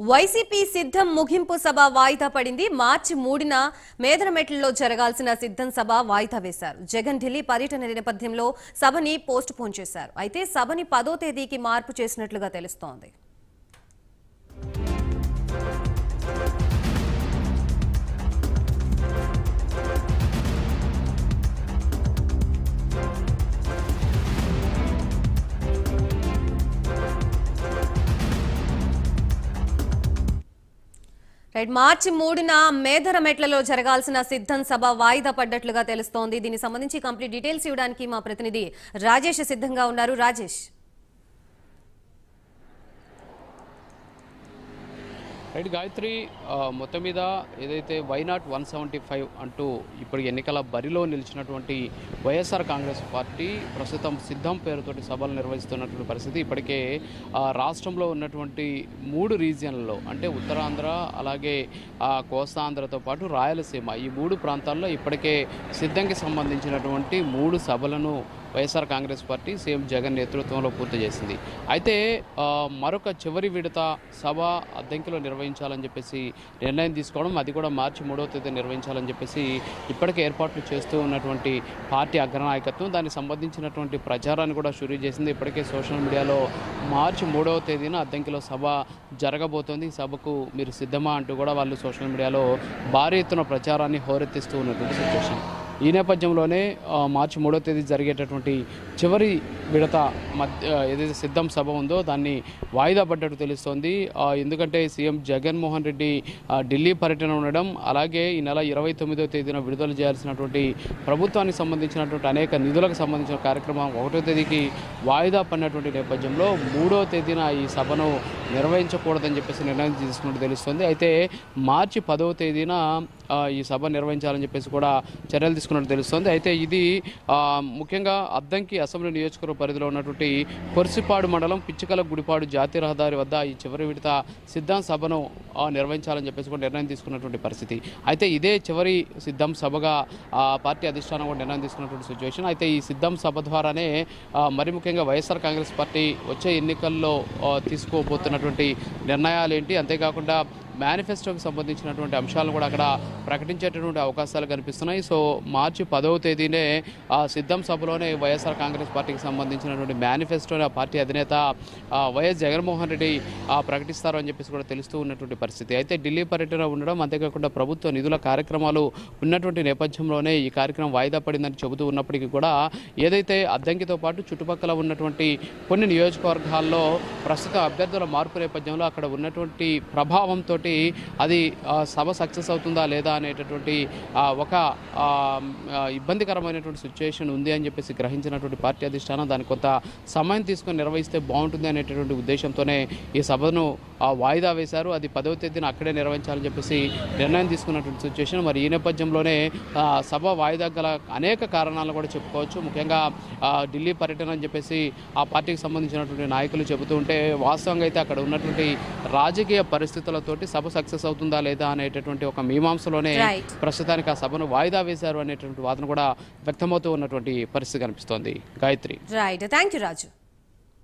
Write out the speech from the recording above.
YCP సిద్ధం ముగింపు సభ వాయిదా పడింది. మార్చి 3న మేదరమెట్లలో జరగాల్సిన సిద్ధం సభ వాయిదా వేశారు. జగన్ ఢిల్లీ పర్యటన నేపథ్యంలో సభని పోస్ట్ పోన్ చేశారు. అయితే సభని 10వ తేదీకి మార్పు చేసినట్లుగా తెలుస్తోంది. మార్చి 3న మేదరమెట్లలో జరగాల్సిన సిద్ధం సభ వాయిదా పడ్డట్లుగా తెలుస్తోంది. దీనికి సంబంధించి కంప్లీట్ డీటెయిల్స్ ఇవ్వడానికి మా ప్రతినిధి రాజేష్ సిద్ధంగా ఉన్నారు. రాజేష్, గాయత్రి, మొత్తం మీద ఏదైతే వైనాట్ 175 అంటూ ఇప్పుడు ఎన్నికల బరిలో నిలిచినటువంటి వైఎస్ఆర్ కాంగ్రెస్ పార్టీ ప్రస్తుతం సిద్ధం పేరుతోటి సభలు నిర్వహిస్తున్నటువంటి పరిస్థితి. ఇప్పటికే రాష్ట్రంలో ఉన్నటువంటి 3 రీజియన్లలో అంటే ఉత్తరాంధ్ర, అలాగే కోస్తాంధ్రతో పాటు రాయలసీమ, ఈ 3 ప్రాంతాల్లో ఇప్పటికే సిద్ధంకి సంబంధించినటువంటి 3 సభలను వైఎస్ఆర్ కాంగ్రెస్ పార్టీ సీఎం జగన్ నేతృత్వంలో పూర్తి చేసింది. అయితే మరొక చివరి విడత సభ అద్దెంకిలో నిర్వహించాలని చెప్పేసి నిర్ణయం తీసుకోవడం, అది కూడా మార్చి 3వ తేదీ నిర్వహించాలని చెప్పేసి ఇప్పటికే ఏర్పాట్లు చేస్తూ ఉన్నటువంటి పార్టీ అగ్రనాయకత్వం దానికి సంబంధించినటువంటి ప్రచారాన్ని కూడా షురూ చేసింది. ఇప్పటికే సోషల్ మీడియాలో మార్చి 3వ తేదీన అద్దెంకిలో సభ జరగబోతోంది, సభకు మీరు సిద్ధమా అంటూ కూడా వాళ్ళు సోషల్ మీడియాలో భారీ ఎత్తున ప్రచారాన్ని హోరెత్తిస్తూ ఉన్నటువంటి సిచ్యువేషన్. ఈ నేపథ్యంలోనే మార్చి 3వ తేదీ జరిగేటటువంటి చివరి విడత ఏదైతే సిద్ధం సభ ఉందో దాన్ని వాయిదా పడ్డట్టు తెలుస్తోంది. ఎందుకంటే సీఎం జగన్మోహన్ రెడ్డి ఢిల్లీ పర్యటన ఉండడం, అలాగే ఈ నెల 29వ తేదీన విడుదల చేయాల్సినటువంటి ప్రభుత్వానికి సంబంధించినటువంటి అనేక నిధులకు సంబంధించిన కార్యక్రమం 1వ తేదీకి వాయిదా పడినటువంటి నేపథ్యంలో 3వ తేదీన ఈ సభను నిర్వహించకూడదని చెప్పేసి నిర్ణయం తీసుకున్నట్టు తెలుస్తుంది. అయితే మార్చి 10వ తేదీన ఈ సభ నిర్వహించాలని చెప్పేసి కూడా చర్యలు తీసుకున్నట్టు తెలుస్తోంది. అయితే ఇది ముఖ్యంగా అద్దంకి అసెంబ్లీ నియోజకవర్గ పరిధిలో ఉన్నటువంటి కొర్సిపాడు మండలం పిచ్చికల గుడిపాడు జాతీయ రహదారి వద్ద ఈ చివరి విడత సిద్ధం సభను నిర్వహించాలని చెప్పేసి కూడా నిర్ణయం తీసుకున్నటువంటి పరిస్థితి. అయితే ఇదే చివరి సిద్ధం సభగా పార్టీ అధిష్టానం కూడా నిర్ణయం తీసుకున్నటువంటి సిచ్యువేషన్. అయితే ఈ సిద్ధం సభ ద్వారానే మరి ముఖ్యంగా వైఎస్ఆర్ కాంగ్రెస్ పార్టీ వచ్చే ఎన్నికల్లో తీసుకోబోతున్నటువంటి నిర్ణయాలు ఏంటి, అంతేకాకుండా మేనిఫెస్టోకి సంబంధించినటువంటి అంశాలను కూడా అక్కడ ప్రకటించేటటువంటి అవకాశాలు కనిపిస్తున్నాయి. సో మార్చి 10వ తేదీనే సిద్ధం సభలోనే వైఎస్ఆర్ కాంగ్రెస్ పార్టీకి సంబంధించినటువంటి మేనిఫెస్టోని ఆ పార్టీ అధినేత వైఎస్ జగన్మోహన్ రెడ్డి ప్రకటిస్తారు అని చెప్పేసి కూడా తెలుస్తూ ఉన్నటువంటి పరిస్థితి. అయితే ఢిల్లీ పర్యటన ఉండడం, అంతేకాకుండా ప్రభుత్వ నిధుల కార్యక్రమాలు ఉన్నటువంటి నేపథ్యంలోనే ఈ కార్యక్రమం వాయిదా పడిందని చెబుతూ ఉన్నప్పటికీ కూడా ఏదైతే అద్దంకితో పాటు చుట్టుపక్కల ఉన్నటువంటి కొన్ని నియోజకవర్గాల్లో ప్రస్తుత అభ్యర్థుల మార్పు నేపథ్యంలో అక్కడ ఉన్నటువంటి ప్రభావంతో అది సభ సక్సెస్ అవుతుందా లేదా అనేటటువంటి ఒక ఇబ్బందికరమైనటువంటి సిచ్యువేషన్ ఉంది అని చెప్పేసి గ్రహించినటువంటి పార్టీ అధిష్టానం దానికి కొంత సమయం తీసుకొని నిర్వహిస్తే బాగుంటుంది అనేటటువంటి ఉద్దేశంతోనే ఈ సభను వాయిదా వేశారు. అది 10వ తేదీన అక్కడే నిర్వహించాలని చెప్పేసి నిర్ణయం తీసుకున్నటువంటి సిచ్యువేషన్. మరి ఈ నేపథ్యంలోనే సభ వాయిదా గల అనేక కారణాలను కూడా చెప్పుకోవచ్చు. ముఖ్యంగా ఢిల్లీ పర్యటన అని చెప్పేసి ఆ పార్టీకి సంబంధించినటువంటి నాయకులు చెబుతూ ఉంటే వాస్తవంగా అయితే అక్కడ ఉన్నటువంటి రాజకీయ పరిస్థితులతోటి సభ సక్సెస్ అవుతుందా లేదా అనేటటువంటి ఒక మీమాంసలోనే ప్రస్తుతానికి ఆ సభను వాయిదా వేశారు అనేటువంటి వాదన కూడా వ్యక్తమవుతూ ఉన్నటువంటి పరిస్థితి కనిపిస్తోంది. గాయత్రి, రైట్, థాంక్యూ రాజు.